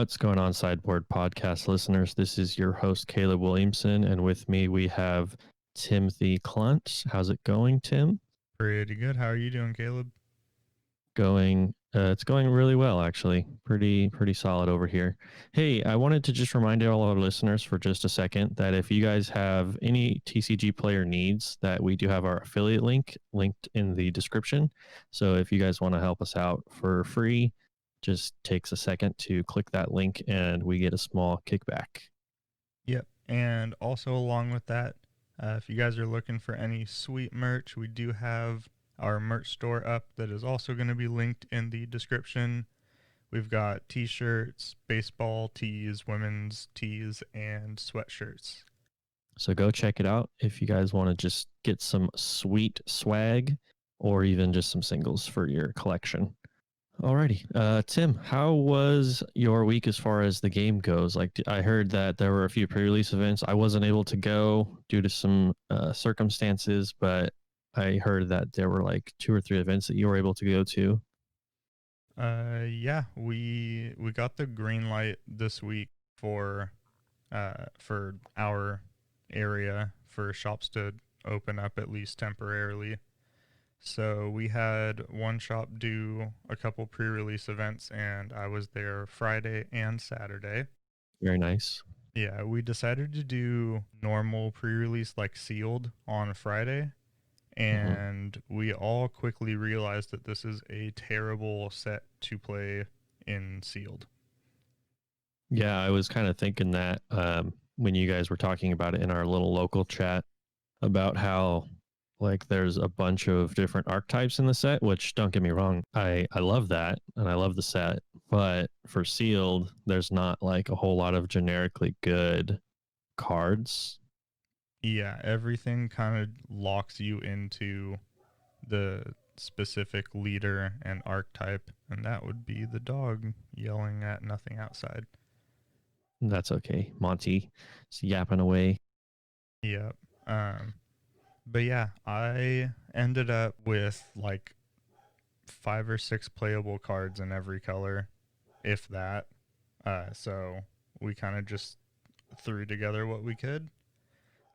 What's going on, Sideboard Podcast listeners? This is your host, Caleb Williamson, and with me we have Timothy Cluntz. How's it going, Tim? Pretty good. How are you doing, Caleb? It's going really well, actually. Pretty solid over here. Hey, I wanted to just remind all our listeners for just a second that if you guys have any TCGPlayer needs, that we do have our affiliate link linked in the description. So if you guys want to help us out for free, just takes a second to click that link and we get a small kickback. Yep. And also along with that, if you guys are looking for any sweet merch, we do have our merch store up that is also going to be linked in the description. We've got t-shirts, baseball tees, women's tees, and sweatshirts. So go check it out if you guys want to just get some sweet swag or even just some singles for your collection. Alrighty. Tim, how was your week as far as the game goes? Like, I heard that there were a few pre-release events. I wasn't able to go due to some circumstances, but I heard that there were like 2 or 3 events that you were able to go to. Yeah, we got the green light this week for our area for shops to open up at least temporarily. So we had one shop do a couple pre-release events, and I was there Friday and Saturday. Very nice. Yeah, we decided to do normal pre-release like sealed on Friday, and we all quickly realized that this is a terrible set to play in sealed. Yeah, I was kind of thinking that when you guys were talking about it in our little local chat about how like there's a bunch of different archetypes in the set, which don't get me wrong, I love that and I love the set, but for sealed, there's not like a whole lot of generically good cards. Yeah, everything kind of locks you into the specific leader and archetype, and that would be the dog yelling at nothing outside. That's okay. Monty is yapping away. Yep. But yeah, I ended up with like 5 or 6 playable cards in every color, if that. So we kind of just threw together what we could.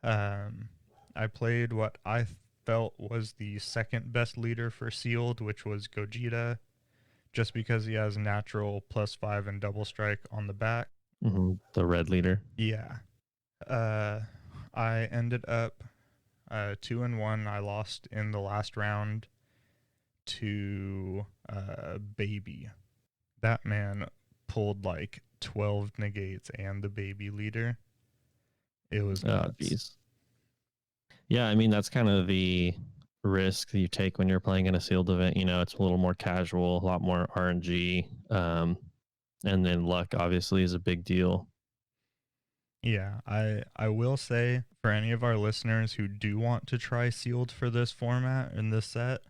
I played what I felt was the second best leader for sealed, which was Gogeta, just because he has natural +5 and double strike on the back. The red leader. Yeah. I ended up 2-1. I lost in the last round to Baby. That man pulled like 12 negates and the Baby leader. It was nuts. Geez. Yeah, I mean, that's kind of the risk that you take when you're playing in a sealed event. You know, it's a little more casual, a lot more RNG. And then luck obviously is a big deal. Yeah, I will say for any of our listeners who do want to try sealed for this format in this set,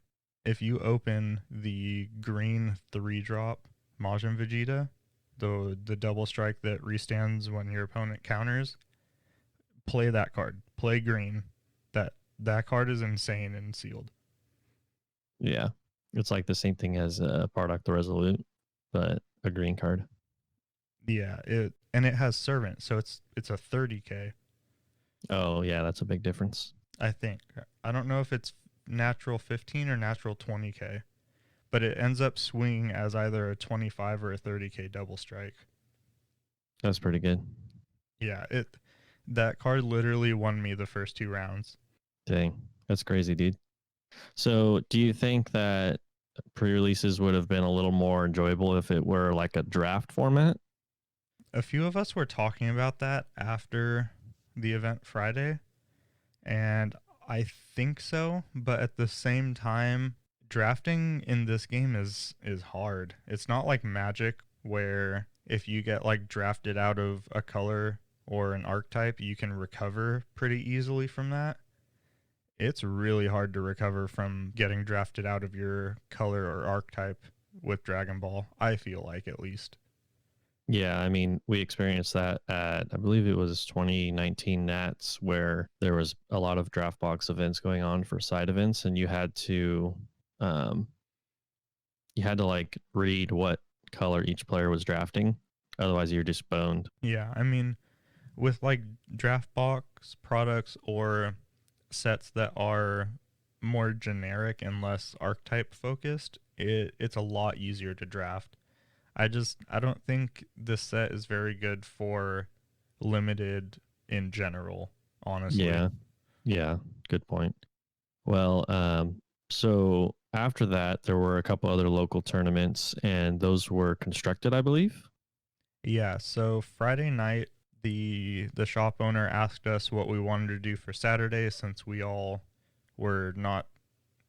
if you open the green 3-drop Majin Vegeta, the double strike that restands when your opponent counters, play that card. Play green. That card is insane in sealed. Yeah, it's like the same thing as Bardock the Resolute, but a green card. Yeah, it has Servant, so it's a 30k. Oh yeah, that's a big difference. I think. I don't know if it's natural 15 or natural 20k, but it ends up swinging as either a 25 or a 30k double strike. That's pretty good. Yeah, that card literally won me the first 2 rounds. Dang, that's crazy, dude. So do you think that pre-releases would have been a little more enjoyable if it were like a draft format? A few of us were talking about that after the event Friday, and I think so, but at the same time, drafting in this game is hard. It's not like Magic where if you get like drafted out of a color or an archetype, you can recover pretty easily from that. It's really hard to recover from getting drafted out of your color or archetype with Dragon Ball, I feel like, at least. Yeah, I mean, we experienced that at, I believe it was 2019 Nats, where there was a lot of draft box events going on for side events, and you had to like read what color each player was drafting. Otherwise, you're just boned. Yeah, I mean, with like draft box products or sets that are more generic and less archetype focused, it's a lot easier to draft. I don't think this set is very good for limited in general, honestly. Yeah. Yeah. Good point. Well, so after that, there were a couple other local tournaments, and those were constructed, I believe. Yeah, so Friday night the shop owner asked us what we wanted to do for Saturday since we all were not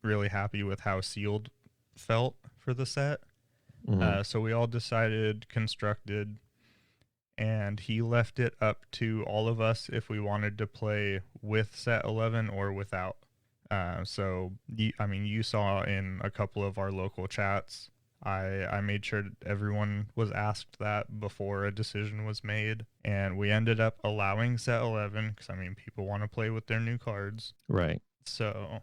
really happy with how sealed felt for the set. Mm-hmm. So we all decided constructed, and he left it up to all of us if we wanted to play with set 11 or without. I mean, you saw in a couple of our local chats, I made sure everyone was asked that before a decision was made, and we ended up allowing set 11 because I mean, people want to play with their new cards. Right. So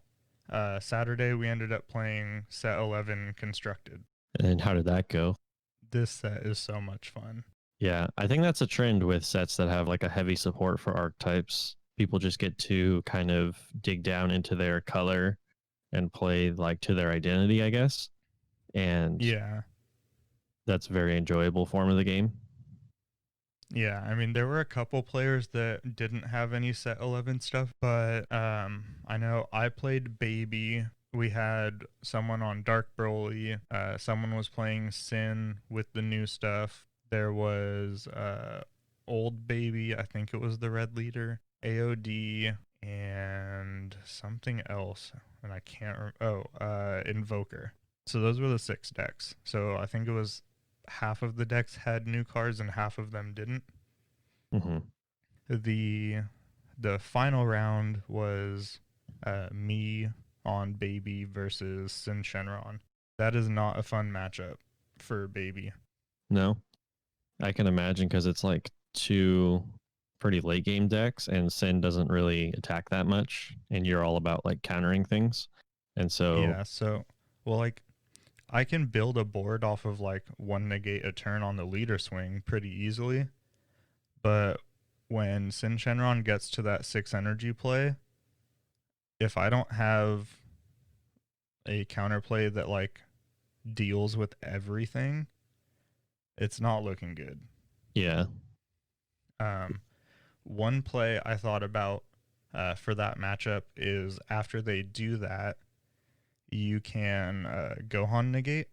Saturday we ended up playing set 11 constructed. And how did that go? This set is so much fun. Yeah, I think that's a trend with sets that have like a heavy support for archetypes. People just get to kind of dig down into their color and play like to their identity, I guess. And Yeah. that's a very enjoyable form of the game. Yeah, I mean there were a couple players that didn't have any set 11 stuff, but I know I played Baby. We had someone on Dark Broly. Someone was playing Sin with the new stuff. There was Old Baby, I think it was the red leader, AOD, and something else, and I can't Invoker. So those were the 6 decks. So I think it was half of the decks had new cards and half of them didn't. Mm-hmm. The final round was me on Baby versus Sin Shenron. That is not a fun matchup for Baby. No, I can imagine because it's like two pretty late game decks, and Sin doesn't really attack that much, and you're all about like countering things. And so, Yeah, so, well, like, I can build a board off of like one negate a turn on the leader swing pretty easily, but when Sin Shenron gets to that 6 energy play, if I don't have a counterplay that like deals with everything, it's not looking good. yeah. One play I thought about for that matchup is after they do that, you can Gohan negate,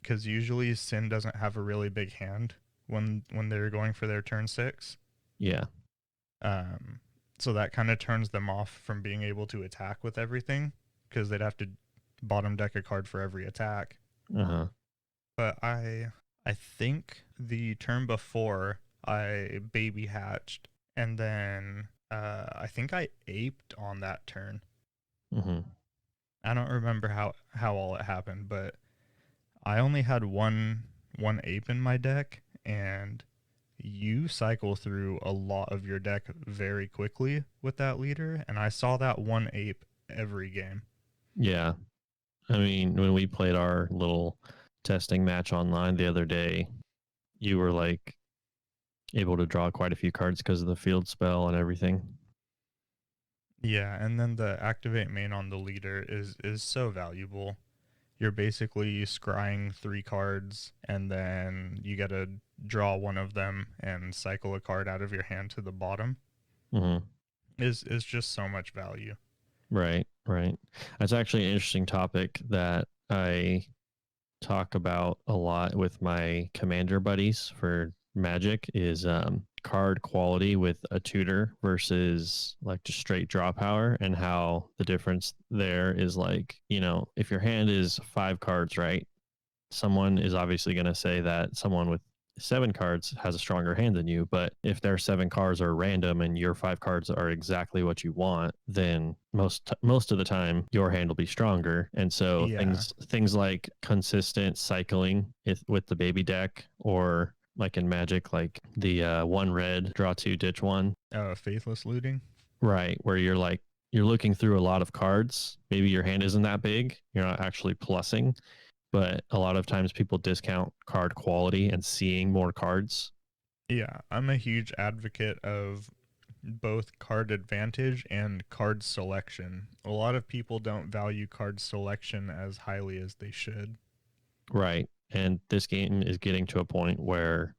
because usually Sin doesn't have a really big hand when they're going for their turn 6. Yeah. So that kind of turns them off from being able to attack with everything, because they'd have to bottom deck a card for every attack. Uh-huh. But I think the turn before I baby hatched, and then I think I aped on that turn. Mm-hmm. I don't remember how all it happened, but I only had one ape in my deck, and you cycle through a lot of your deck very quickly with that leader, and I saw that one ape every game. Yeah. I mean, when we played our little testing match online the other day, you were like able to draw quite a few cards because of the field spell and everything. Yeah, and then the activate main on the leader is so valuable. You're basically scrying 3 cards, and then you got to draw one of them and cycle a card out of your hand to the bottom. Mm-hmm. Is just so much value. Right, right. That's actually an interesting topic that I talk about a lot with my commander buddies for Magic is card quality with a tutor versus like just straight draw power, and how the difference there is like, you know, if your hand is 5 cards, right? Someone is obviously going to say that someone with 7 cards has a stronger hand than you, but if their 7 cards are random and your 5 cards are exactly what you want, then most of the time your hand will be stronger. And so Yeah. things like consistent cycling with the baby deck, or like in Magic, like the 1 red draw 2 ditch 1, Faithless looting. right, where you're looking through a lot of cards. Maybe your hand isn't that big, you're not actually plussing, but a lot of times people discount card quality and seeing more cards Yeah, I'm a huge advocate of both card advantage and card selection. A lot of people don't value card selection as highly as they should. Right. And this game is getting to a point where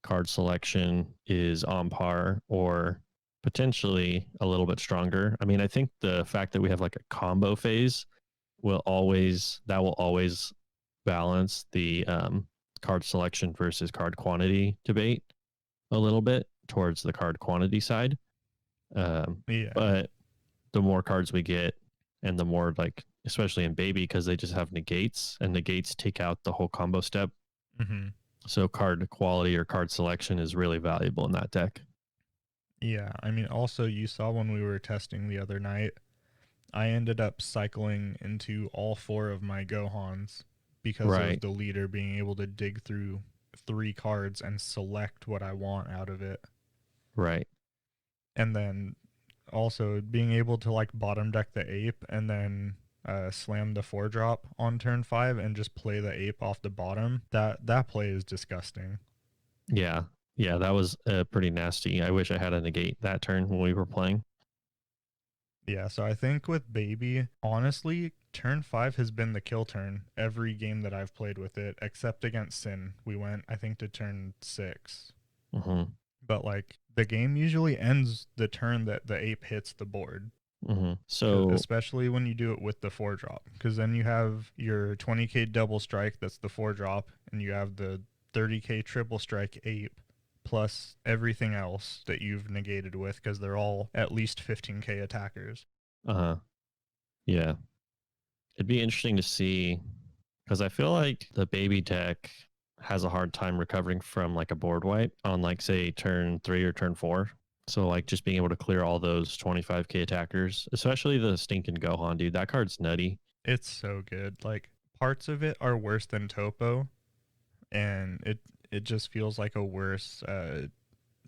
card selection is on par or potentially a little bit stronger. I mean, I think the fact that we have like a combo phase will always balance the card selection versus card quantity debate a little bit towards the card quantity side. Yeah. But the more cards we get and the more like, especially in baby, because they just have negates and negates take out the whole combo step. Hmm. So card quality or card selection is really valuable in that deck. Yeah, I mean, also, you saw when we were testing the other night, I ended up cycling into all four of my Gohans because of Right. the leader being able to dig through 3 cards and select what I want out of it. Right. And then also being able to like bottom deck the ape and then slam the 4-drop on turn 5 and just play the ape off the bottom. That play is disgusting. Yeah. Yeah. That was pretty nasty. I wish I had a negate that turn when we were playing. Yeah, so I think with baby, honestly, turn 5 has been the kill turn every game that I've played with it, except against Sin. We went, I think, to turn 6. Mm-hmm. But like the game usually ends the turn that the ape hits the board. Mm-hmm. So Especially when you do it with the 4-drop, because then you have your 20k double strike, that's the 4-drop, and you have the 30k triple strike ape plus everything else that you've negated with, because they're all at least 15k attackers. yeah, it'd be interesting to see because I feel like the baby deck has a hard time recovering from like a board wipe on like say turn 3 or turn 4. So like just being able to clear all those 25k attackers, especially the stinking Gohan, dude. That card's nutty. It's so good. Like, parts of it are worse than Topo, and it just feels like a worse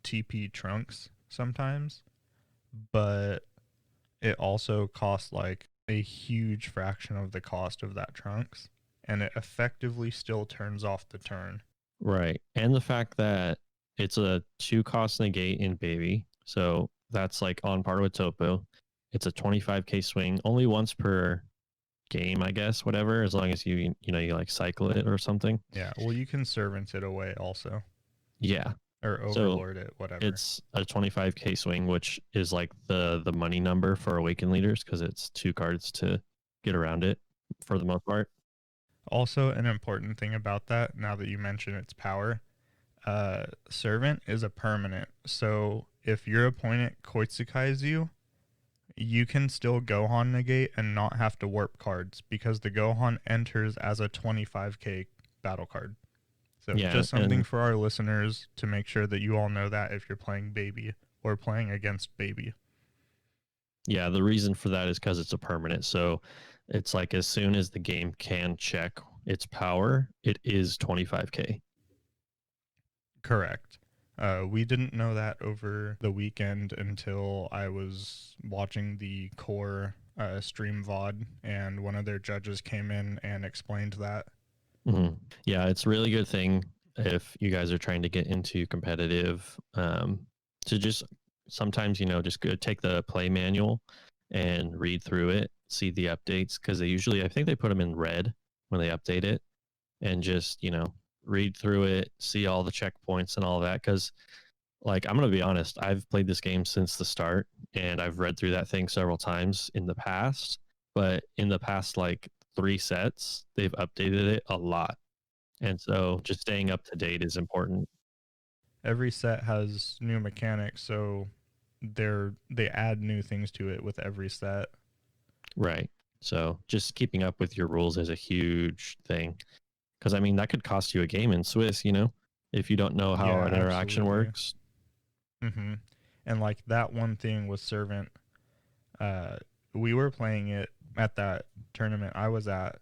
TP Trunks sometimes, but it also costs like a huge fraction of the cost of that Trunks, and it effectively still turns off the turn. Right. And the fact that it's a 2 cost negate in baby. So that's like on par with Topo. It's a 25k swing, only once per game, I guess, whatever, as long as you like cycle it or something. Yeah, well, you can servant it away also, Yeah. or So overlord it, whatever. it's a 25k swing, which is like the money number for awakened leaders because it's 2 cards to get around it for the most part. Also, an important thing about that, now that you mention its power, servant is a permanent. So if your opponent Koitsukais you, you can still Gohan negate and not have to warp cards because the Gohan enters as a 25k battle card. So Yeah, just something and for our listeners to make sure that you all know that if you're playing baby or playing against baby. yeah, the reason for that is because it's a permanent. So it's like as soon as the game can check its power, it is 25k. Correct. We didn't know that over the weekend until I was watching the core stream VOD, and one of their judges came in and explained that. Mm-hmm. Yeah, it's a really good thing if you guys are trying to get into competitive to just sometimes just go take the play manual and read through it, see the updates because they usually I think they put them in red when they update it, and just read through it, see all the checkpoints and all that because like I'm gonna be honest, I've played this game since the start and I've read through that thing several times in the past, but in the past like 3 sets, they've updated it a lot. And so just staying up to date is important. Every set has new mechanics, so they add new things to it with every set. Right. So just keeping up with your rules is a huge thing. Because I mean that could cost you a game in Swiss, if you don't know how Yeah, an interaction absolutely. works. Mm-hmm. And like that one thing with servant, we were playing it at that tournament I was at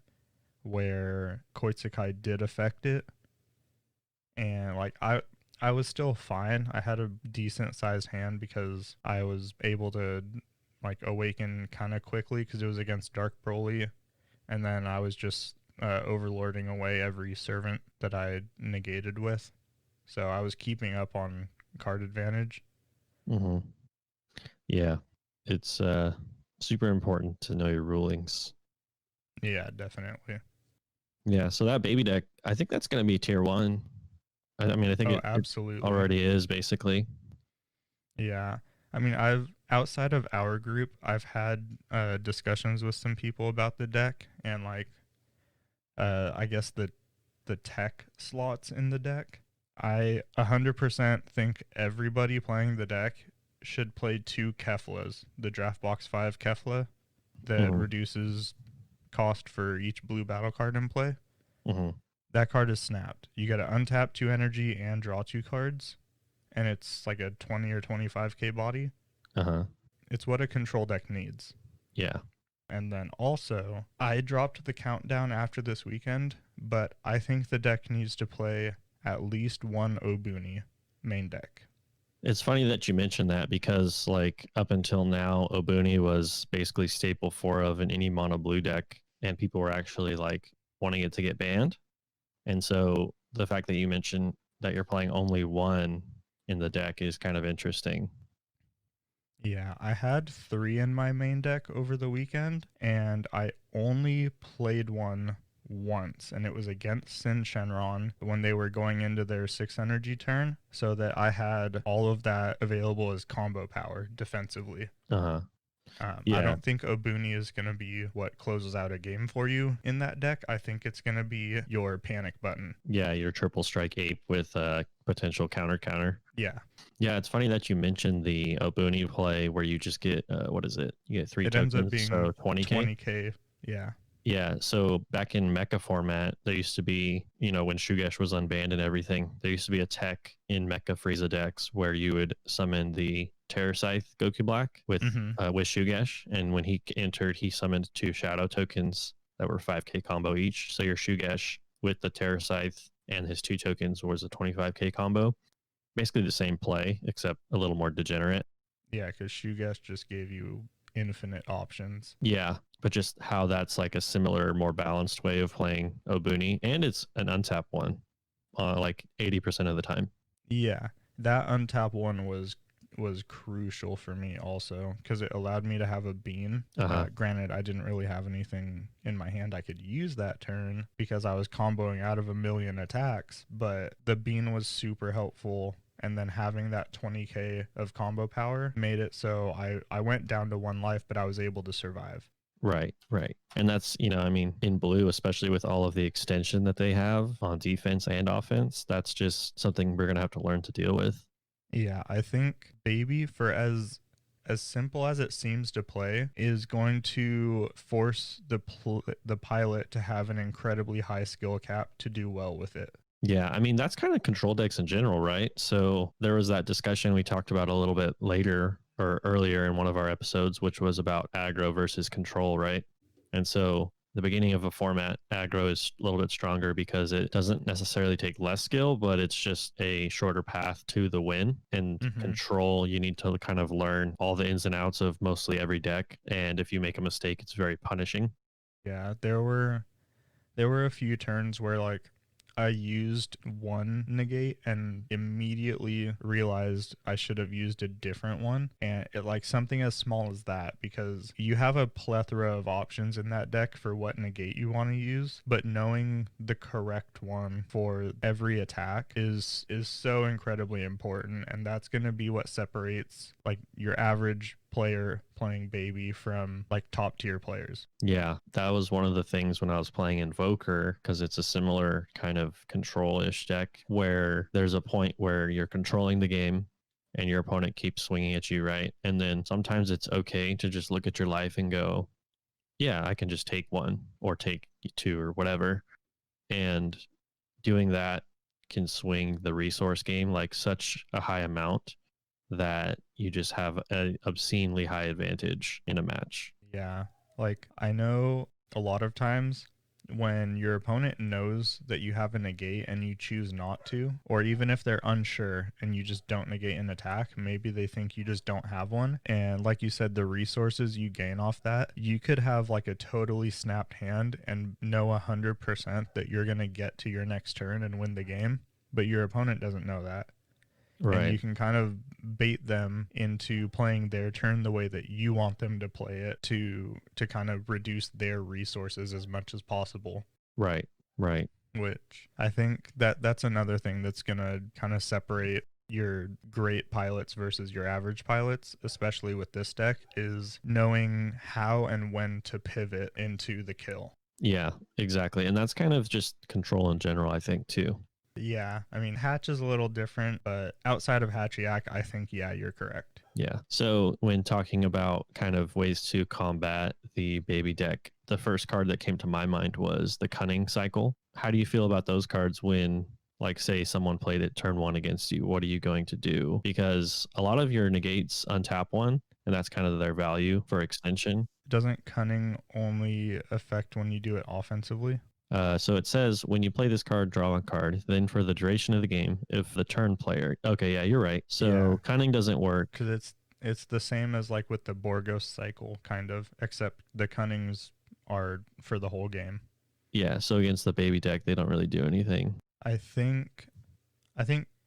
where Koitsukai did affect it, and like I was still fine. I had a decent sized hand because I was able to like awaken kind of quickly because it was against Dark Broly, and then I was just overlording away every servant that I negated with. so I was keeping up on card advantage. Mm-hmm. Yeah, it's super important to know your rulings. Yeah, definitely. Yeah, so that baby deck, I think that's going to be tier 1. I mean, I think Oh, it absolutely. already is basically. Yeah. I mean, I've outside of our group, I've had discussions with some people about the deck and like I guess the tech slots in the deck. I 100% think everybody playing the deck should play 2 Keflas, the Draft Box 5 Kefla that Mm-hmm. reduces cost for each blue battle card in play. Mm-hmm. That card is snapped. You got to untap 2 energy and draw 2 cards, and it's like a 20 or 25k body. Uh-huh. It's what a control deck needs. Yeah. And then also, I dropped the countdown after this weekend, but I think the deck needs to play at least 1 Obuni main deck. It's funny that you mentioned that because like up until now, Obuni was basically staple 4 of an any mono blue deck, and people were actually like wanting it to get banned. And so the fact that you mentioned that you're playing only 1 in the deck is kind of interesting. Yeah, I had 3 in my main deck over the weekend, and I only played one once, and it was against Sin Shenron when they were going into their 6 energy turn, so that I had all of that available as combo power defensively. Uh-huh. I Yeah. don't think Obuni is going to be what closes out a game for you in that deck. I think it's going to be your panic button. Yeah, your triple strike ape with potential counter. Yeah. Yeah, it's funny that you mentioned the Obuni play where you just get what is it? You get 3 It ends up tokens, being so 20k. 20k. Yeah. Yeah, so back in mecha format, there used to be, when Shugesh was unbanned and everything, there used to be a tech in mecha Frieza decks where you would summon the Terror Scythe Goku Black with Shugesh, and when he entered, he summoned 2 shadow tokens that were 5k combo each. So your Shugesh with the Terror Scythe and his 2 tokens was a 25k combo. Basically the same play, except a little more degenerate. Yeah, because Shugesh just gave you infinite options. Yeah, but just how that's like a similar, more balanced way of playing Obuni, and it's an untap one, like 80% of the time. Yeah, that untap one was crucial for me also because it allowed me to have a bean. Granted, I didn't really have anything in my hand I could use that turn because I was comboing out of a million attacks, but the bean was super helpful. And then having that 20k of combo power made it so I went down to 1 life, but I was able to survive. Right. And that's, I mean, in blue, especially with all of the extension that they have on defense and offense, that's just something we're going to have to learn to deal with. Yeah, I think Baby, for as simple as it seems to play, is going to force the pilot to have an incredibly high skill cap to do well with it. Yeah, I mean, that's kind of control decks in general, right? So there was that discussion we talked about a little bit later or earlier in one of our episodes, which was about aggro versus control, right? And so the beginning of a format, aggro is a little bit stronger because it doesn't necessarily take less skill, but it's just a shorter path to the win. And control, you need to kind of learn all the ins and outs of mostly every deck. And if you make a mistake, it's very punishing. Yeah, there were a few turns where like I used 1 negate and immediately realized I should have used a different one. And it like something as small as that, because you have a plethora of options in that deck for what negate you want to use, but knowing the correct one for every attack is so incredibly important. And that's going to be what separates like your average player playing Baby from like top tier players. Yeah, that was one of the things when I was playing Invoker, because it's a similar kind of control-ish deck where there's a point where you're controlling the game and your opponent keeps swinging at you, right? And then sometimes it's okay to just look at your life and go, yeah, I can just take 1 or take 2 or whatever. And doing that can swing the resource game like such a high amount that you just have an obscenely high advantage in a match. Yeah, like I know a lot of times when your opponent knows that you have a negate and you choose not to, or even if they're unsure and you just don't negate an attack, maybe they think you just don't have one. And like you said, the resources you gain off that, you could have like a totally snapped hand and know 100% that you're going to get to your next turn and win the game. but your opponent doesn't know that. And you can kind of bait them into playing their turn the way that you want them to play it to kind of reduce their resources as much as possible. Right. Which I think that's another thing that's going to kind of separate your great pilots versus your average pilots, especially with this deck, is knowing how and when to pivot into the kill. Yeah, exactly. And that's kind of just control in general, I think, too. Yeah, I mean, Hatch is a little different, but outside of Hatchiyak, I think, yeah, you're correct. Yeah. So when talking about kind of ways to combat the baby deck, the first card that came to my mind was the Cunning Cycle. How do you feel about those cards when, like, say someone played it turn 1 against you? What are you going to do? Because a lot of your negates untap 1, and that's kind of their value for extension. Doesn't Cunning only affect when you do it offensively? So it says when you play this card, draw a card. Then for the duration of the game, if the turn player, okay, yeah, you're right. So Yeah. Cunning doesn't work because it's the same as like with the Borgos cycle, kind of, except the Cunnings are for the whole game. Yeah. So against the baby deck, they don't really do anything. I think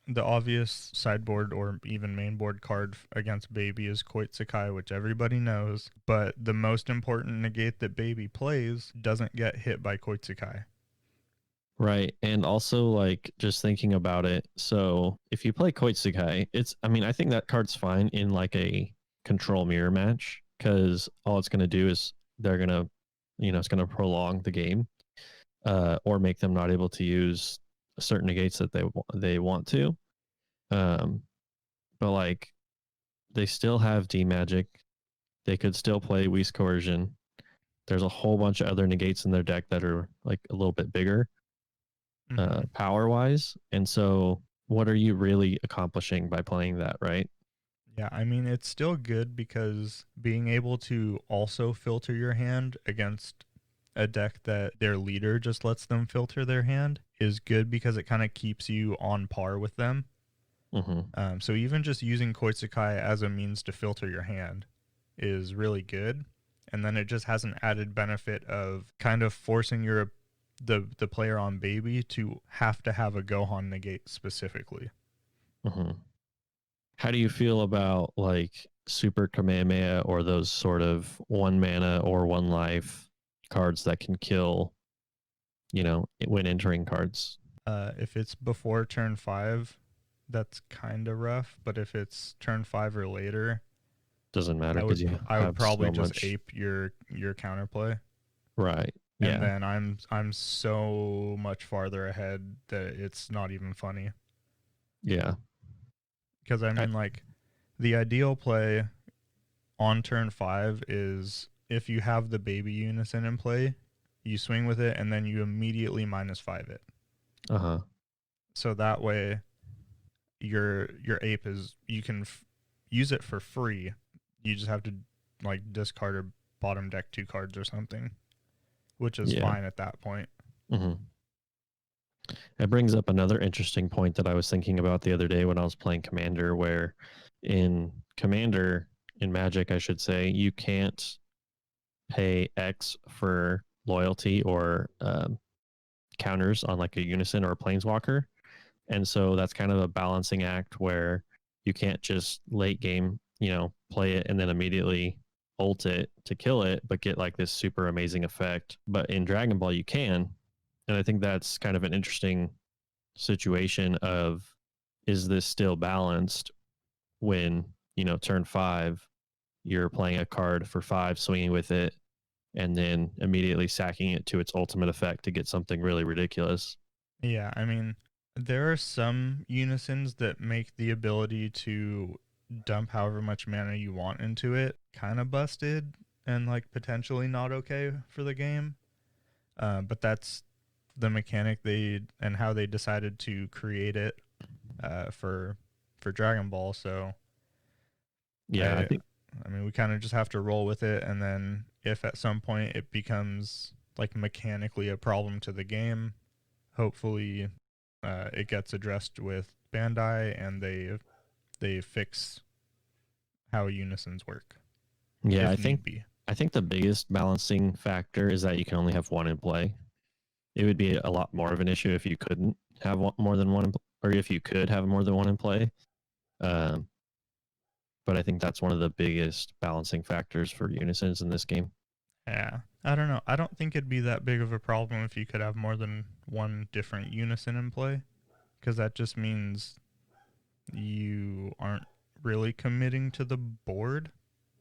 the obvious sideboard or even mainboard card against Baby is Koitsukai, which everybody knows, but the most important negate that Baby plays doesn't get hit by Koitsukai. Right. And also, like, just thinking about it, so if you play Koitsukai, I think that card's fine in like a control mirror match, because all it's going to do is they're going to, it's going to prolong the game, or make them not able to use certain negates that they want to. But like, they still have D Magic. They could still play Whisk Coercion. There's a whole bunch of other negates in their deck that are like a little bit bigger, power wise. And so, what are you really accomplishing by playing that, right? Yeah, I mean, it's still good because being able to also filter your hand against a deck that their leader just lets them filter their hand is good, because it kind of keeps you on par with them. So even just using Koitsukai as a means to filter your hand is really good. And then it just has an added benefit of kind of forcing the player on Baby to have a Gohan negate specifically. How do you feel about like Super Kamehameha or those sort of 1 mana or 1 life cards that can kill, when entering cards? If it's before turn 5, that's kind of rough, but if it's turn 5 or later, doesn't matter, because I would probably just ape your counterplay. Right. And then I'm so much farther ahead that it's not even funny. Yeah. Because I mean, like, the ideal play on turn 5 is if you have the Baby Unison in play, you swing with it and then you immediately -5 it. So that way, your ape is, you can use it for free. You just have to like discard or bottom deck 2 cards or something, which is fine at that point. It brings up another interesting point that I was thinking about the other day when I was playing Commander, where in Magic, I should say, you can't pay X for loyalty or counters on like a Unison or a Planeswalker. And so that's kind of a balancing act where you can't just late game, play it and then immediately ult it to kill it, but get like this super amazing effect. But in Dragon Ball, you can. And I think that's kind of an interesting situation of, is this still balanced when, turn 5, you're playing a card for 5, swinging with it, and then immediately sacking it to its ultimate effect to get something really ridiculous. Yeah, I mean, there are some Unisons that make the ability to dump however much mana you want into it kind of busted and like potentially not okay for the game. But that's the mechanic and how they decided to create it for Dragon Ball. So yeah, I mean, we kind of just have to roll with it, and then if at some point it becomes like mechanically a problem to the game, hopefully it gets addressed with Bandai and they fix how Unisons work. Yeah, I think the biggest balancing factor is that you can only have 1 in play. It would be a lot more of an issue if you couldn't have more than 1 or if you could have more than one in play. Um, but I think that's one of the biggest balancing factors for unisons in this game. Yeah. I don't know. I don't think it'd be that big of a problem if you could have more than one different unison in play, because that just means you aren't really committing to the board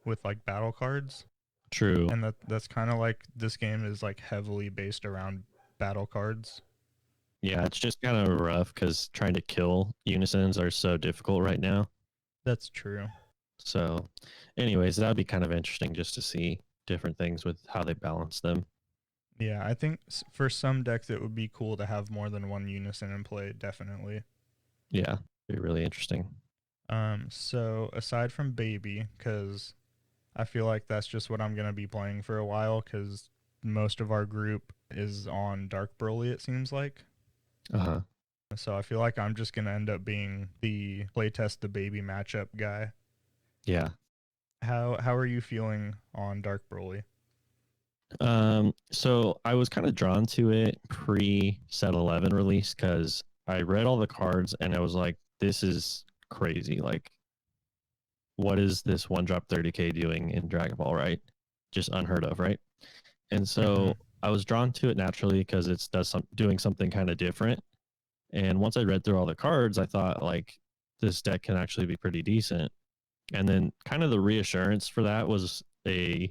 with like battle cards. True. And that's kind of like this game is like heavily based around battle cards. Yeah, it's just kind of rough because trying to kill unisons are so difficult right now. That's true. So, anyways, that'd be kind of interesting just to see different things with how they balance them. Yeah, I think for some decks it would be cool to have more than one unison in play, definitely. Yeah, be really interesting. So aside from baby, because I feel like that's just what I'm gonna be playing for a while, because most of our group is on Dark Broly, it seems like. Uh-huh. So I feel like I'm just gonna end up being the playtest the baby matchup guy. Yeah. How are you feeling on Dark Broly? So I was kind of drawn to it pre set 11 release because I read all the cards and I was like, this is crazy. Like, what is this one drop 30k doing in Dragon Ball, right? Just unheard of, right? And so I was drawn to it naturally because it's doing something kind of different. And once I read through all the cards, I thought like this deck can actually be pretty decent. And then kind of the reassurance for that was I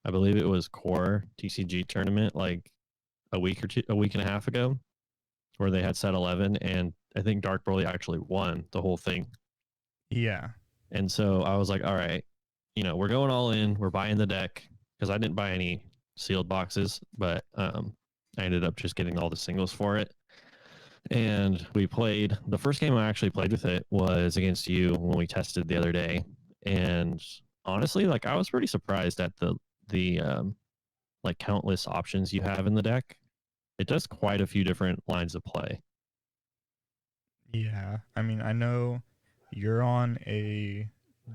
believe it was Core TCG tournament like a week and a half ago, where they had set 11, and I think Dark Broly actually won the whole thing. Yeah. And so I was like, all right, we're going all in. We're buying the deck because I didn't buy any sealed boxes, but I ended up just getting all the singles for it. And we played. The first game I actually played with it was against you when we tested the other day. And honestly, like I was pretty surprised at the like countless options you have in the deck. It does quite a few different lines of play. Yeah. I mean, I know you're on a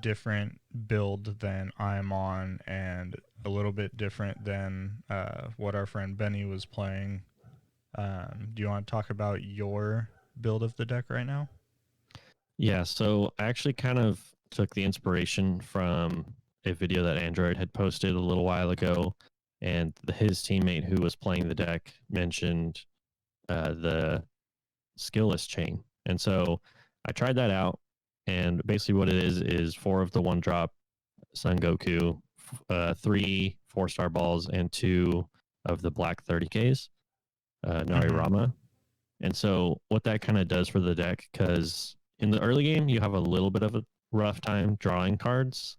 different build than I'm on, and a little bit different than what our friend Benny was playing. Do you want to talk about your build of the deck right now? Yeah, so I actually kind of took the inspiration from a video that Android had posted a little while ago, and his teammate who was playing the deck mentioned the skill list chain. And so I tried that out, and basically what it is 4 of the 1-drop Son Goku, 3 4-star balls, and 2 of the black 30Ks, Narirama. And so what that kind of does for the deck, because in the early game, you have a little bit of a rough time drawing cards.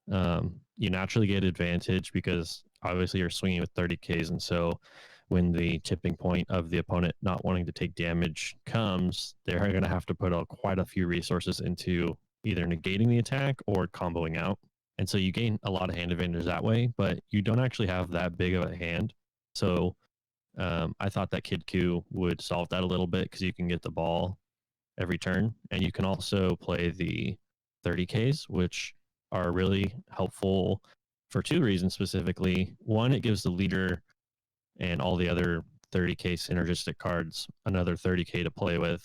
You naturally get advantage because obviously you're swinging with 30Ks. And so when the tipping point of the opponent not wanting to take damage comes, they're going to have to put quite a few resources into either negating the attack or comboing out. And so you gain a lot of hand advantage that way, but you don't actually have that big of a hand. So I thought that Kid Q would solve that a little bit because you can get the ball every turn, and you can also play the 30Ks, which are really helpful for 2 reasons specifically. One, it gives the leader and all the other 30K synergistic cards another 30K to play with.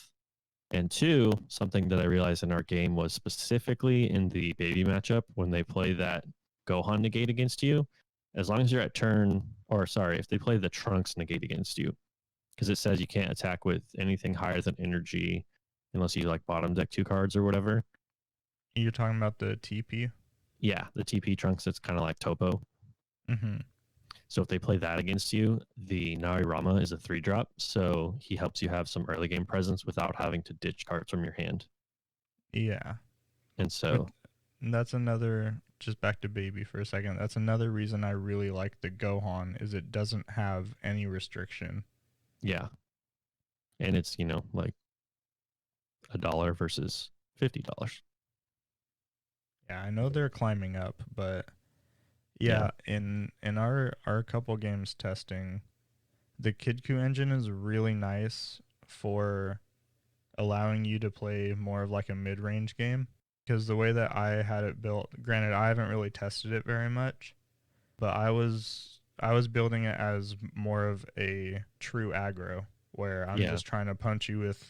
And 2, something that I realized in our game was specifically in the baby matchup when they play that Gohan negate against you, as long as you're at turn, or sorry, if they play the Trunks negate against you, because it says you can't attack with anything higher than energy unless you like bottom deck 2 cards or whatever. You're talking about the TP? Yeah, the TP Trunks, it's kind of like Topo. Mm-hmm. So if they play that against you, the Narirama is a 3-drop, so he helps you have some early game presence without having to ditch cards from your hand. Yeah. And so That's another, just back to baby for a second, that's another reason I really like the Gohan, is it doesn't have any restriction. yeah, and it's like $1 versus $50. Yeah, I know they're climbing up, but yeah, in our couple games testing, the Kidku engine is really nice for allowing you to play more of like a mid-range game, because the way that I had it built, granted I haven't really tested it very much, but I was building it as more of a true aggro, where I'm just trying to punch you with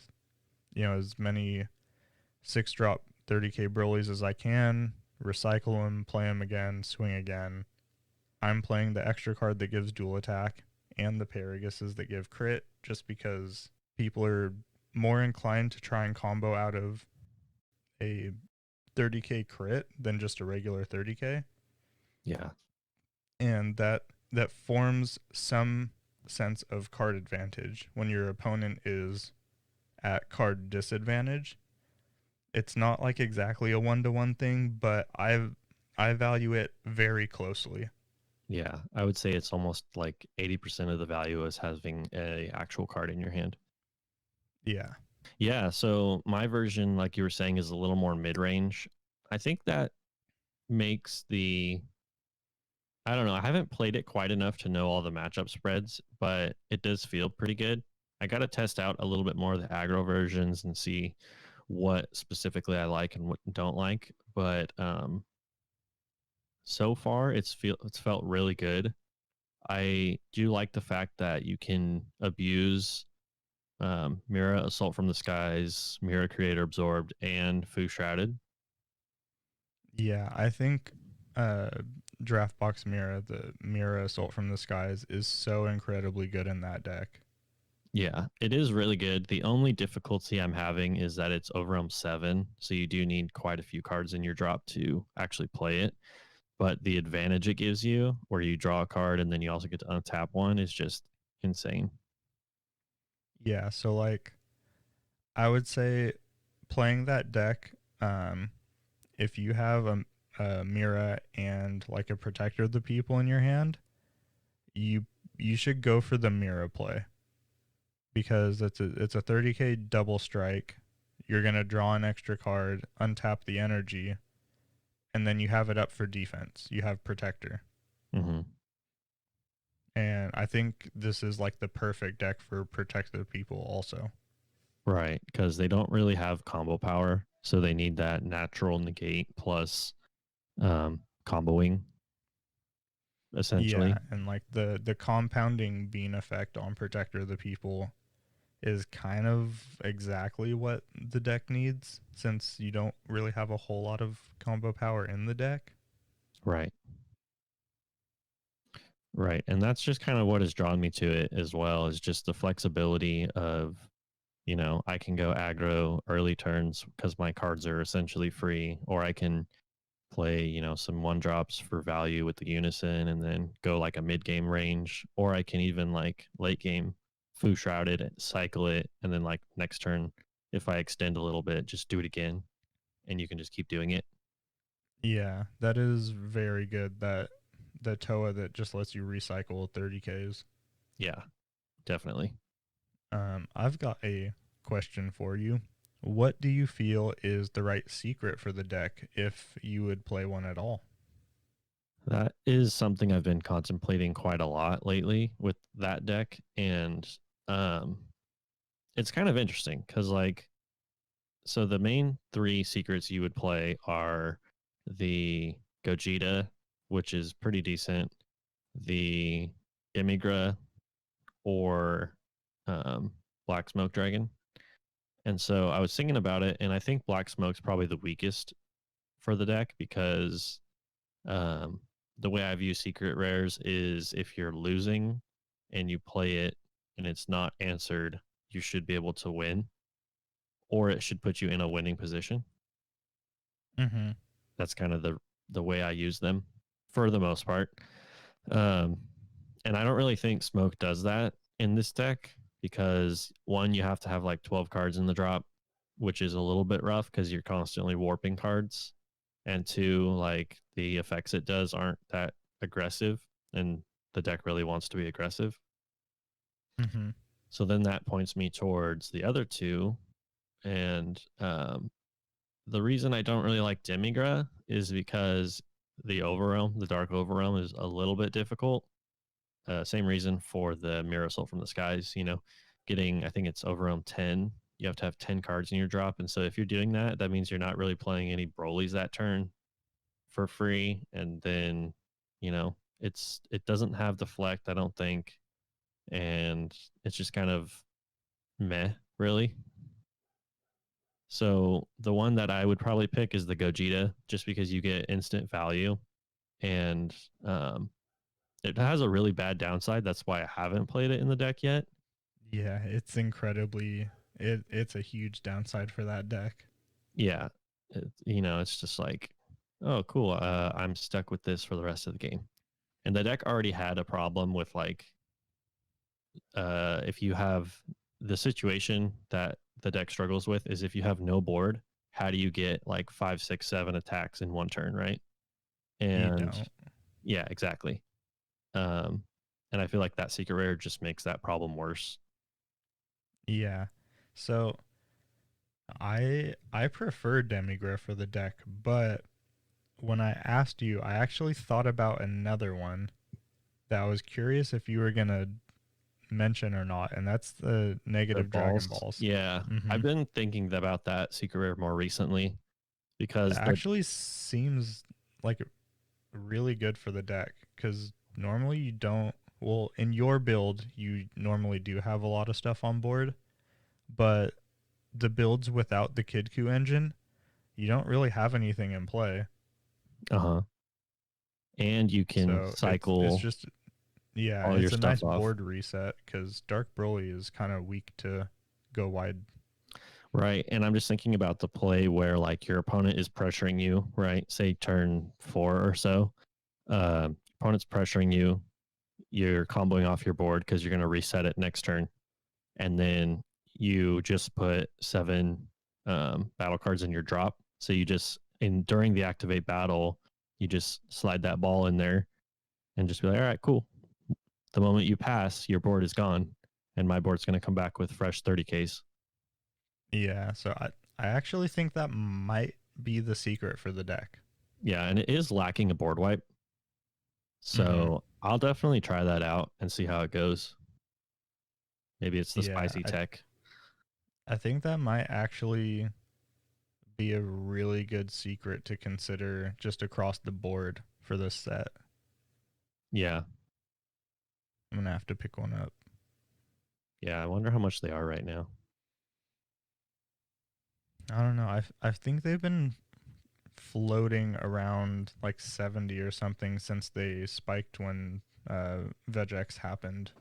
as many 6-drop 30k Broly's as I can, recycle them, play them again, swing again. I'm playing the extra card that gives dual attack and the Paraguses that give crit just because people are more inclined to try and combo out of a 30k crit than just a regular 30k. Yeah. And that forms some sense of card advantage when your opponent is at card disadvantage. It's not like exactly a 1-to-1 thing, but I value it very closely. Yeah. I would say it's almost like 80% of the value is having a actual card in your hand. Yeah. Yeah. So my version, like you were saying, is a little more mid range. I think that makes I don't know. I haven't played it quite enough to know all the matchup spreads, but it does feel pretty good. I got to test out a little bit more of the aggro versions and see what specifically I like and what don't like. But so far, it's felt really good. I do like the fact that you can abuse Mira Assault from the Skies, Mira Creator Absorbed, and Fu Shrouded. Yeah, I think uh Draftbox Mira, the Mira Assault from the Skies, is so incredibly good in that deck. Yeah, it is really good. The only difficulty I'm having is that it's overwhelm 7, so you do need quite a few cards in your drop to actually play it. But the advantage it gives you, where you draw a card and then you also get to untap one, is just insane. Yeah, so like I would say playing that deck, if you have a Mira and like a Protector of the People in your hand, you you should go for the Mira play because it's a 30k double strike. You're gonna draw an extra card, untap the energy, and then you have it up for defense. You have Protector. Mm-hmm. And I think this is like the perfect deck for Protect the People also. Right, because they don't really have combo power, so they need that natural negate plus comboing, Yeah, essentially. and like the compounding bean effect on Protector of the People is kind of exactly what the deck needs since you don't really have a whole lot of combo power in the deck. Right. Right. And that's just kind of what has drawn me to it as well, is just the flexibility of, I can go aggro early turns because my cards are essentially free, or I can play, some one drops for value with the unison and then go like a mid game range, or I can even like late game Fu Shrouded it, cycle it, and then like next turn, if I extend a little bit, just do it again and you can just keep doing it. Yeah, that is very good. That the Toa that just lets you recycle 30Ks. Yeah, definitely. I've got a question for you. What do you feel is the right secret for the deck if you would play one at all? That is something I've been contemplating quite a lot lately with that deck. And um, it's kind of interesting because, like, so the main three secrets you would play are the Gogeta, which is pretty decent, the Imigra, or um, Black Smoke Dragon. And so I was thinking about it, and I think Black Smoke's probably the weakest for the deck because Um, the way I view secret rares is if you're losing and you play it and it's not answered, you should be able to win, or it should put you in a winning position. Mm-hmm. That's kind of the way I use them for the most part. Um, and I don't really think Smoke does that in this deck because one, you have to have like 12 cards in the drop, which is a little bit rough because you're constantly warping cards. And two, like the effects it does aren't that aggressive, and the deck really wants to be aggressive. Mm-hmm. So then that points me towards the other two. And the reason I don't really like Demigra is because the Overrealm, the Dark Overrealm, is a little bit difficult. Same reason for the Mirror Assault from the Skies. Getting, I think it's Overrealm 10. You have to have 10 cards in your drop. And so if you're doing that, that means you're not really playing any Broly's that turn for free. And then, it doesn't have deflect, I don't think. And it's just kind of meh, really. So the one that I would probably pick is the Gogeta, just because you get instant value, and it has a really bad downside. That's why I haven't played it in the deck yet. Yeah, it's incredibly it's a huge downside for that deck. Yeah, it's just like, oh, cool. I'm stuck with this for the rest of the game. And the deck already had a problem with like, if you have the situation that the deck struggles with is if you have no board, how do you get like 5, 6, 7 attacks in one turn, right? You And don't. yeah, exactly. Um, and I feel like that secret rare just makes that problem worse. Yeah. So I prefer Demigryph for the deck, but when I asked you, I actually thought about another one that I was curious if you were gonna mention or not, and that's the The negative Dragon balls. Balls. Yeah. Mm-hmm. I've been thinking about that secret rare more recently It because the actually seems like really good for the deck because normally you don't. Well, in your build, you normally do have a lot of stuff on board, but the builds without the Kidku engine, you don't really have anything in play. uh-huh. And you can So it's cycle just yeah, all your it's a stuff nice off. board reset because Dark Broly is kind of weak to go wide. Right. And I'm just thinking about the play where like your opponent is pressuring you, right? Say turn 4 or so. Opponent's pressuring you. You're comboing off your board because you're going to reset it next turn. And then you just put 7 battle cards in your drop. So you just, during the activate battle, you just slide that ball in there and just be like, all right, cool. The moment you pass, your board is gone. And my board's going to come back with fresh 30Ks. Yeah, so I actually think that might be the secret for the deck. Yeah, and it is lacking a board wipe. Mm-hmm. So I'll definitely try that out and see how it goes. Maybe it's the Yeah, spicy tech. I think that might actually be a really good secret to consider just across the board for this set. Yeah. I'm gonna have to pick one up. Yeah. I wonder how much they are right now. I don't know. I think they've been floating around like 70 or something since they spiked when VegX happened.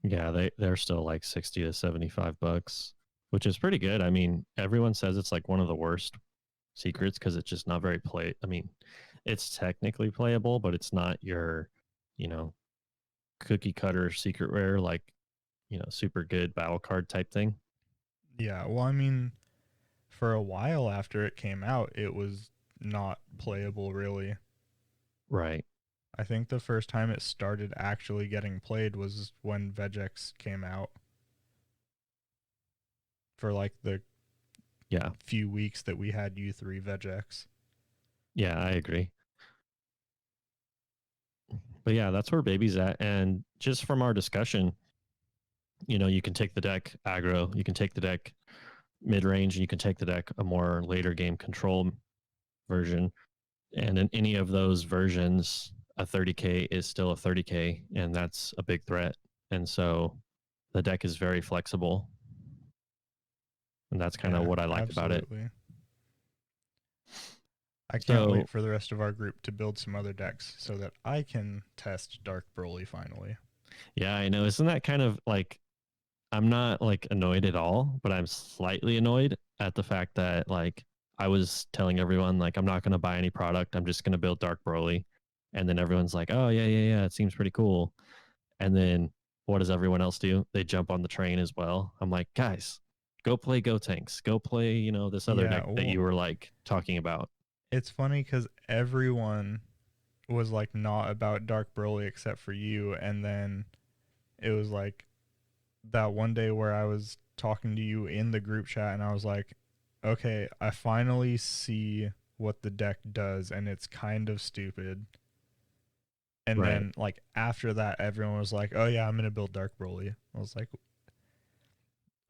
Yeah, they're still like 60 to 75 bucks, which is pretty good. I mean, everyone says it's like one of the worst secrets because it's just not very play. I mean, it's technically playable, but it's not your, you know, cookie cutter secret rare like, super good battle card type thing. Yeah, well, I mean, for a while after it came out, it was not playable really. Right. I think the first time it started actually getting played was when VegX came out for like the Yeah. few weeks that we had U3 VegX. Yeah, I agree. But yeah, that's where baby's at. And just from our discussion, you can take the deck aggro, you can take the deck mid range, and you can take the deck a more later game control version. And in any of those versions, a 30K is still a 30K, and that's a big threat. And so the deck is very flexible. And that's kind of Yeah, what I like about it. absolutely. I can't So wait for the rest of our group to build some other decks so that I can test Dark Broly finally. yeah, I know. Isn't that kind of like, I'm not like annoyed at all, but I'm slightly annoyed at the fact that like I was telling everyone like I'm not going to buy any product. I'm just going to build Dark Broly, and then everyone's like, "Oh yeah, yeah, yeah, it seems pretty cool." And then what does everyone else do? They jump on the train as well. I'm like, guys, go play Go Tanks. Go play this other Yeah, deck that well, you were like talking about. it's funny because everyone was like not about Dark Broly except for you, and then it was like that one day where I was talking to you in the group chat, and I was like, okay, I finally see what the deck does, and it's kind of stupid. And Right. then like after that, everyone was like, "Oh yeah, I'm gonna build Dark Broly." I was like,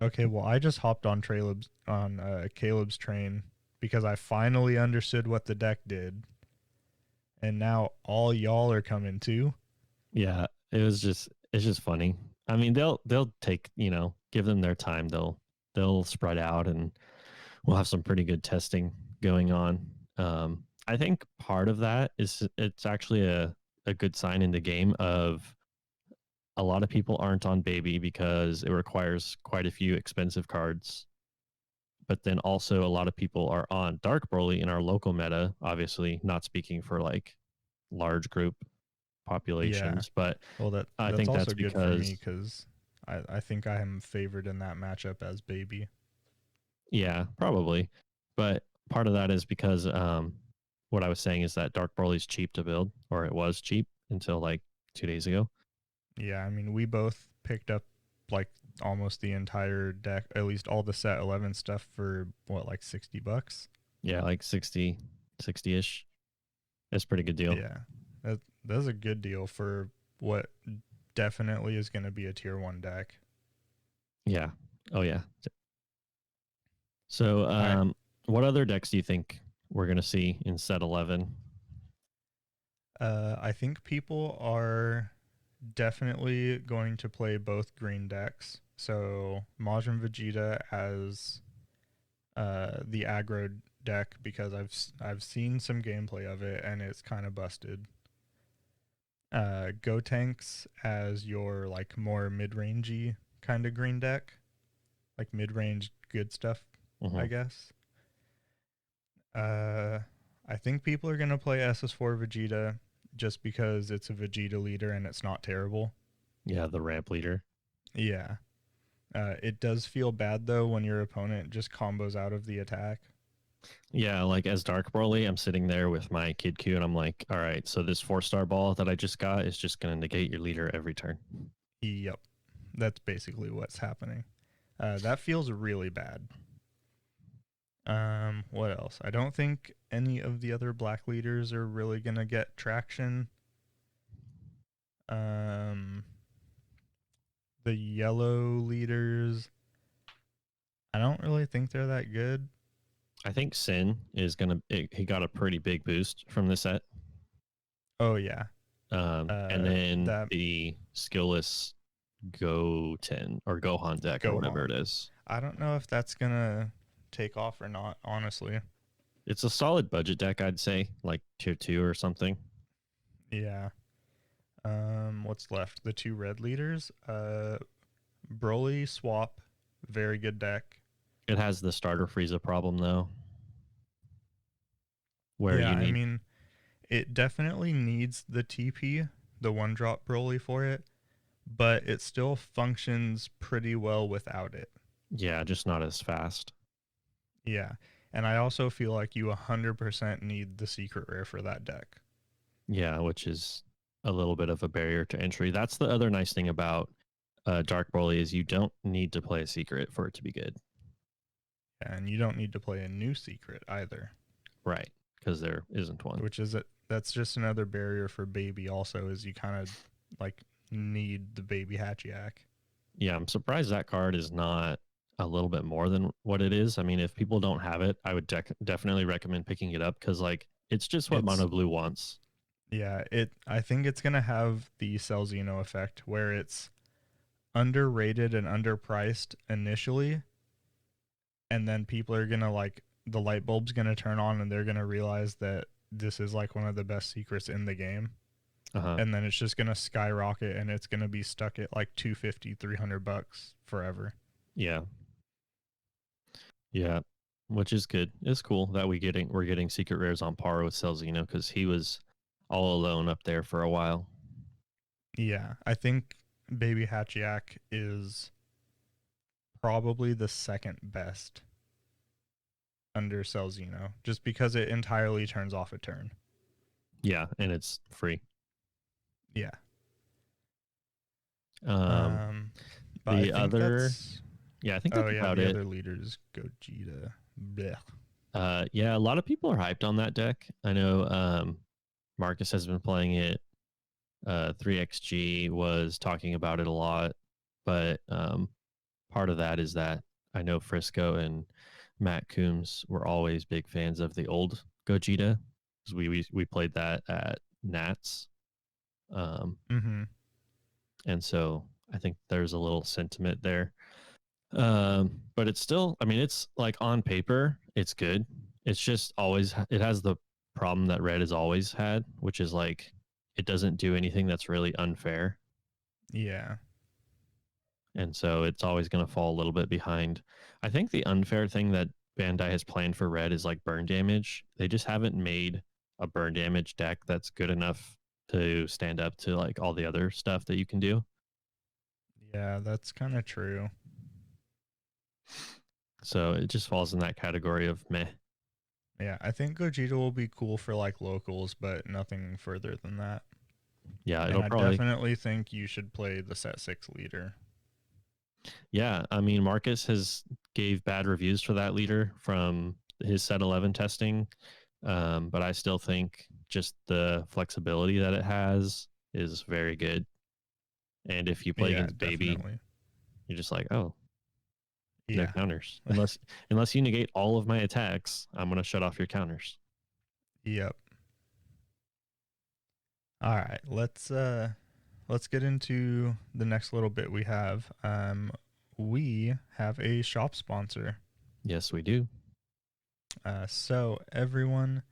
"Okay, well I just hopped on Caleb's train because I finally understood what the deck did, and now all y'all are coming too." Yeah. It's just funny. I mean, they'll take, give them their time. They'll spread out and we'll have some pretty good testing going on. I think part of that is it's actually a good sign in the game of a lot of people aren't on baby because it requires quite a few expensive cards. But then also a lot of people are on Dark Broly in our local meta, obviously not speaking for like large group Yeah. populations, but Well, I that's think that's also good for me because because I think I am favored in that matchup as baby. yeah, probably. But part of that is because what I was saying is that Dark Broly's cheap to build, or it was cheap until like 2 days ago. Yeah, I mean, we both picked up like almost the entire deck, at least all the set 11 stuff for what, like $60? Yeah, like 60-ish. It's a pretty good deal. Yeah. That's a good deal for what definitely is going to be a tier 1 deck. Yeah. Oh yeah. So I what other decks do you think we're gonna see in set 11? I think people are definitely going to play both green decks. So Majin Vegeta as the aggro deck because I've seen some gameplay of it and it's kind of busted. Go Tanks as your like more mid-rangey kind of green deck, like mid-range good stuff, I guess. I think people are gonna play SS4 Vegeta just because it's a Vegeta leader and it's not terrible. Yeah, the ramp leader. Yeah. It does feel bad though when your opponent just combos out of the attack. Yeah, like as Dark Broly, I'm sitting there with my Kid Q and I'm like, all right, so this 4-star ball that I just got is just gonna negate your leader every turn. Yep. That's basically what's happening. That feels really bad. What else? I don't think any of the other black leaders are really gonna get traction. The yellow leaders, I don't really think they're that good. I think Sin is he got a pretty big boost from the set. Oh yeah. And then That the skillless Goten or Gohan deck or whatever Gohan. it is. I don't know if that's gonna take off or not, honestly. It's a solid budget deck, I'd say, like tier 2 or something. Yeah. What's left? The two red leaders. Broly swap, very good deck. It has the starter Frieza problem though, where Yeah, you I need mean, it definitely needs the TP, the one drop Broly for it, but it still functions pretty well without it. yeah, just not as fast. Yeah. And I also feel like you 100% need the secret rare for that deck. Yeah, which is a little bit of a barrier to entry. That's the other nice thing about Dark Broly is you don't need to play a secret for it to be good. And you don't need to play a new secret either. Right, because there isn't one. Which is that's just another barrier for baby also is you kind of like need the baby Hachiak. Yeah, I'm surprised that card is not a little bit more than what it is. I mean, if people don't have it, I would definitely recommend picking it up because like it's just what Mono Blue wants. Yeah, I think it's gonna have the Cell Xeno effect where it's underrated and underpriced initially, and then people are gonna like the light bulb's gonna turn on and they're gonna realize that this is like one of the best secrets in the game. And then it's just gonna skyrocket and it's gonna be stuck at like $250-$300 forever. Yeah. Yeah. Which is good. It's cool that we're getting secret rares on par with Cell Xeno because he was all alone up there for a while. Yeah, I think Baby Hachiak is probably the second best under Cell Xeno, just because it entirely turns off a turn. Yeah, and it's free. Yeah. But the other, yeah, I think that's about the it. other leaders Gogeta. Yeah, a lot of people are hyped on that deck. I know Marcus has been playing it. 3xG was talking about it a lot, but part of that is that I know Frisco and Matt Coombs were always big fans of the old Gogeta because we played that at Nats. And so I think there's a little sentiment there. But it's still, I mean, it's like on paper, it's good. It's just always, it has the problem that red has always had, which is like it doesn't do anything that's really unfair. Yeah. And so it's always going to fall a little bit behind. I think the unfair thing that Bandai has planned for red is like burn damage. They just haven't made a burn damage deck that's good enough to stand up to like all the other stuff that you can do. Yeah, that's kind of true. So it just falls in that category of meh. Yeah, I think Gogeta will be cool for like locals, but nothing further than that. Yeah, And it'll I probably definitely think you should play the set 6 leader. Yeah, I mean Marcus has gave bad reviews for that leader from his set 11 testing, but I still think just the flexibility that it has is very good. And if you play Yeah, against Baby, definitely. you're just like, oh, no Yeah. counters. Unless you negate all of my attacks, I'm gonna shut off your counters. Yep. All right, let's get into the next little bit we have. We have a shop sponsor. Yes, we do. So everyone,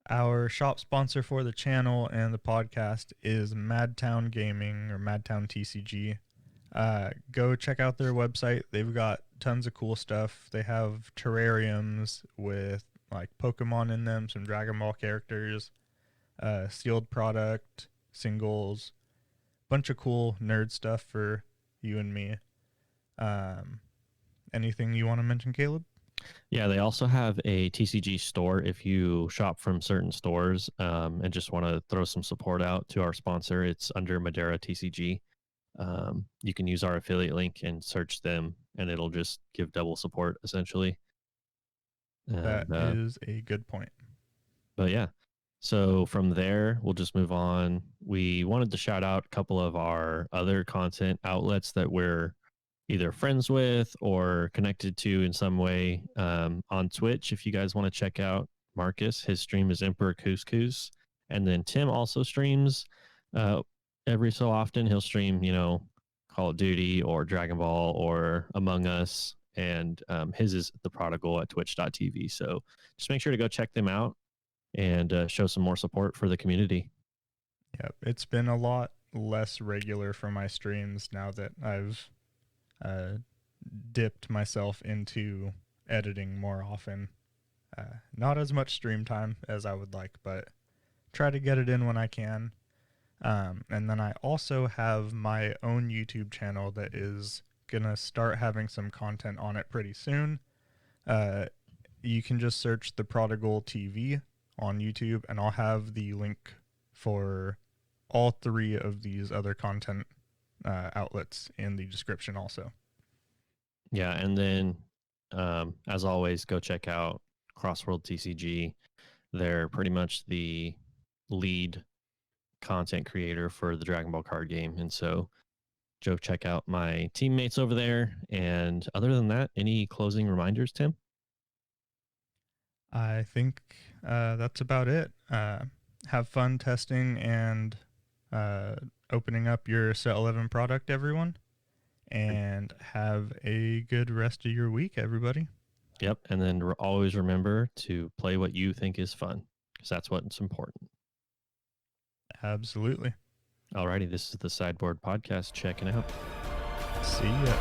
our shop sponsor for the channel and the podcast is Madtown Gaming or Madtown TCG. Go check out their website. They've got tons of cool stuff. They have terrariums with like Pokemon in them, some Dragon Ball characters, sealed product, singles, bunch of cool nerd stuff for you and me. Anything you want to mention, Caleb? Yeah, they also have a TCG store if you shop from certain stores and just want to throw some support out to our sponsor. It's under Madeira TCG. You can use our affiliate link and search them, and it'll just give double support essentially. That is a good point. But yeah, so from there, we'll just move on. We wanted to shout out a couple of our other content outlets that we're either friends with or connected to in some way on Twitch. If you guys want to check out Marcus, his stream is Emperor Couscous. And then Tim also streams every so often. He'll stream, Call of Duty or Dragon Ball or Among Us. And his is The Prodigal at twitch.tv. So just make sure to go check them out and show some more support for the community. Yep, it's been a lot less regular for my streams now that I've dipped myself into editing more often. Not as much stream time as I would like, but try to get it in when I can. And then I also have my own YouTube channel that is going to start having some content on it pretty soon. You can just search The Prodigal TV on YouTube, and I'll have the link for all 3 of these other content outlets in the description also. Yeah, and then as always, go check out Crossworld TCG. They're pretty much the lead content creator for the Dragon Ball card game, and so go check out my teammates over there. And other than that, any closing reminders, Tim? I think that's about it. Have fun testing and opening up your Set 11 product, everyone. And have a good rest of your week, everybody. Yep. And then always remember to play what you think is fun, because that's what's important. Absolutely. Alrighty. This is the Sideboard Podcast checking out. See ya.